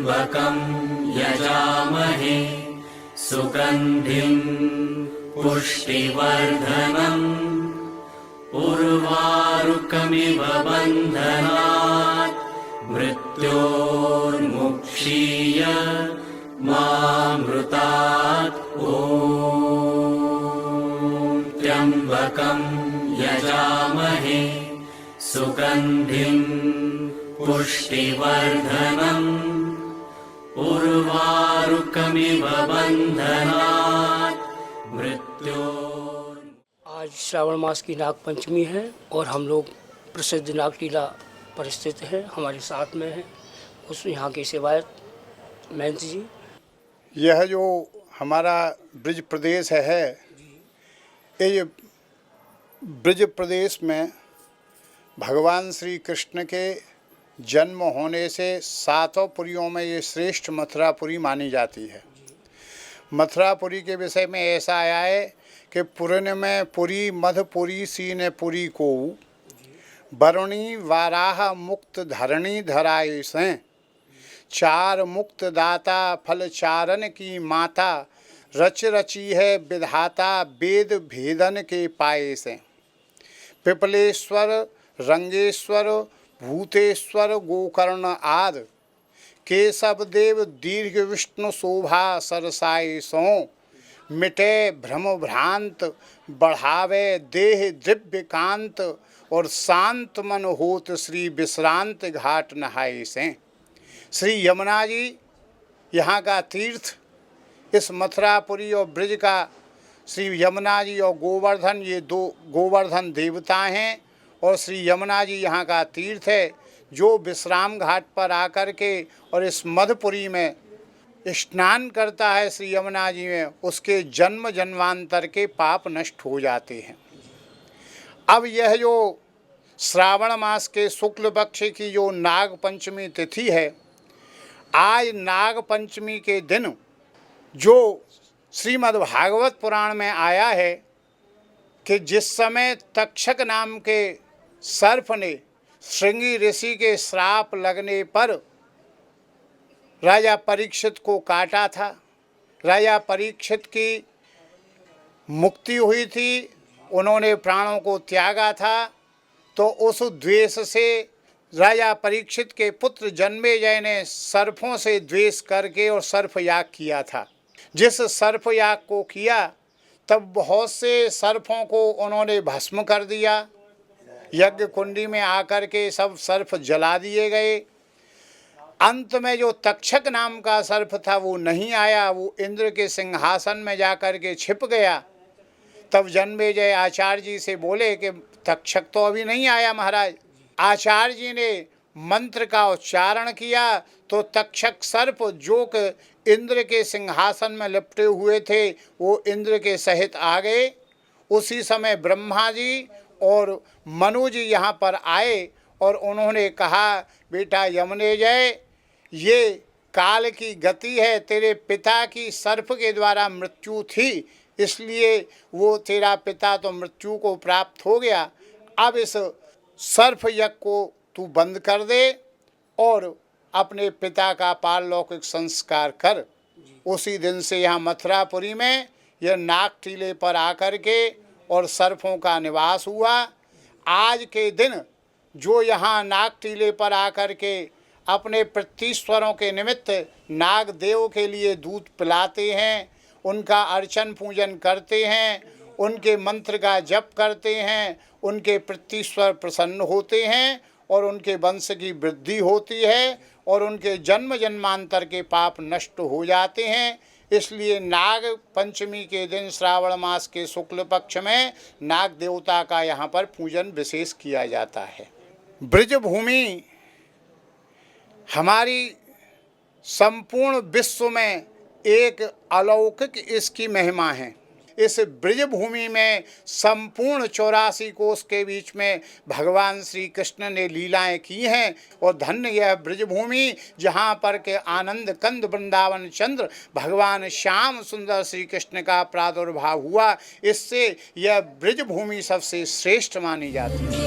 त्र्यम्बकं यजामहे सुगन्धिं पुष्टिवर्धनम् उर्वारुकमिव बन्धनात् मृत्योर्मुक्षीय मामृतात् ॐ त्र्यम्बकं यजामहे सुगन्धिं पुष्टिवर्धनम् उर्वारुकमिव बन्धनात् मृत्योर्। आज श्रावण मास की नाग पंचमी है और हम लोग प्रसिद्ध नाग टीला पर स्थित है। हमारे साथ में है उस यहाँ के सेवायत महंत जी। यह जो हमारा ब्रज प्रदेश है, ये ब्रज प्रदेश में भगवान श्री कृष्ण के जन्म होने से सातों पुरियों में ये श्रेष्ठ मथुरापुरी मानी जाती है। मथुरापुरी के विषय में ऐसा आया है कि पुरन में पुरी मधपुरी सीन पुरी को वरुणी वाराह मुक्त धरणी धराए से चार मुक्त दाता फल चारण की माता रच रची है विधाता वेद भेदन के पाए से पिपलेश्वर रंगेश्वर भूतेश्वर गोकर्ण आद केशव देव दीर्घ विष्णु शोभा सरसाए सो मिटे भ्रम भ्रांत बढ़ावे देह दिव्य कांत और शांत मन होत श्री विश्रांत घाट नहाए से। श्री यमुना जी यहाँ का तीर्थ, इस मथुरापुरी और ब्रज का श्री यमुना जी और गोवर्धन, ये दो गोवर्धन देवता हैं और श्री यमुना जी यहाँ का तीर्थ है जो विश्राम घाट पर आकर के और इस मधुपुरी में स्नान करता है श्री यमुना जी में, उसके जन्म जन्मांतर के पाप नष्ट हो जाते हैं। अब यह जो श्रावण मास के शुक्ल पक्ष की जो नाग पंचमी तिथि है, आज नाग पंचमी के दिन जो श्रीमद् भागवत पुराण में आया है कि जिस समय तक्षक नाम के सर्प ने श्रृंगी ऋषि के श्राप लगने पर राजा परीक्षित को काटा था, राजा परीक्षित की मुक्ति हुई थी, उन्होंने प्राणों को त्यागा था, तो उस द्वेष से राजा परीक्षित के पुत्र जन्मेजय ने सर्पों से द्वेष करके और सर्प याग किया था। जिस सर्प याग को किया तब बहुत से सर्पों को उन्होंने भस्म कर दिया, यज्ञ कुंडी में आकर के सब सर्प जला दिए गए। अंत में जो तक्षक नाम का सर्प था वो नहीं आया, वो इंद्र के सिंहासन में जाकर के छिप गया। तब जन्मेजय आचार्य जी से बोले कि तक्षक तो अभी नहीं आया महाराज। आचार्य जी ने मंत्र का उच्चारण किया तो तक्षक सर्प जो कि इंद्र के सिंहासन में लिपटे हुए थे वो इंद्र के सहित आ गए। उसी समय ब्रह्मा जी और मनु जी यहाँ पर आए और उन्होंने कहा, बेटा यमुनेजय, ये काल की गति है, तेरे पिता की सर्प के द्वारा मृत्यु थी, इसलिए वो तेरा पिता तो मृत्यु को प्राप्त हो गया। अब इस सर्प यज्ञ को तू बंद कर दे और अपने पिता का पारलौकिक संस्कार कर। उसी दिन से यहाँ मथुरापुरी में यह नाग टीले पर आकर के और सर्पों का निवास हुआ। आज के दिन जो यहाँ नाग टीले पर आकर के अपने प्रतीश्वरों के निमित्त नाग देव के लिए दूध पिलाते हैं, उनका अर्चन पूजन करते हैं, उनके मंत्र का जप करते हैं, उनके प्रतीश्वर प्रसन्न होते हैं और उनके वंश की वृद्धि होती है और उनके जन्म जन्मांतर के पाप नष्ट हो जाते हैं। इसलिए नाग पंचमी के दिन श्रावण मास के शुक्ल पक्ष में नाग देवता का यहाँ पर पूजन विशेष किया जाता है। ब्रज भूमि हमारी संपूर्ण विश्व में एक अलौकिक इसकी महिमा है। इस ब्रज भूमि में संपूर्ण 84 कोस के बीच में भगवान श्री कृष्ण ने लीलाएं की हैं और धन्य यह ब्रज भूमि जहाँ पर के आनंद कंद वृंदावन चंद्र भगवान श्याम सुंदर श्री कृष्ण का प्रादुर्भाव हुआ। इससे यह ब्रज भूमि सबसे श्रेष्ठ मानी जाती है।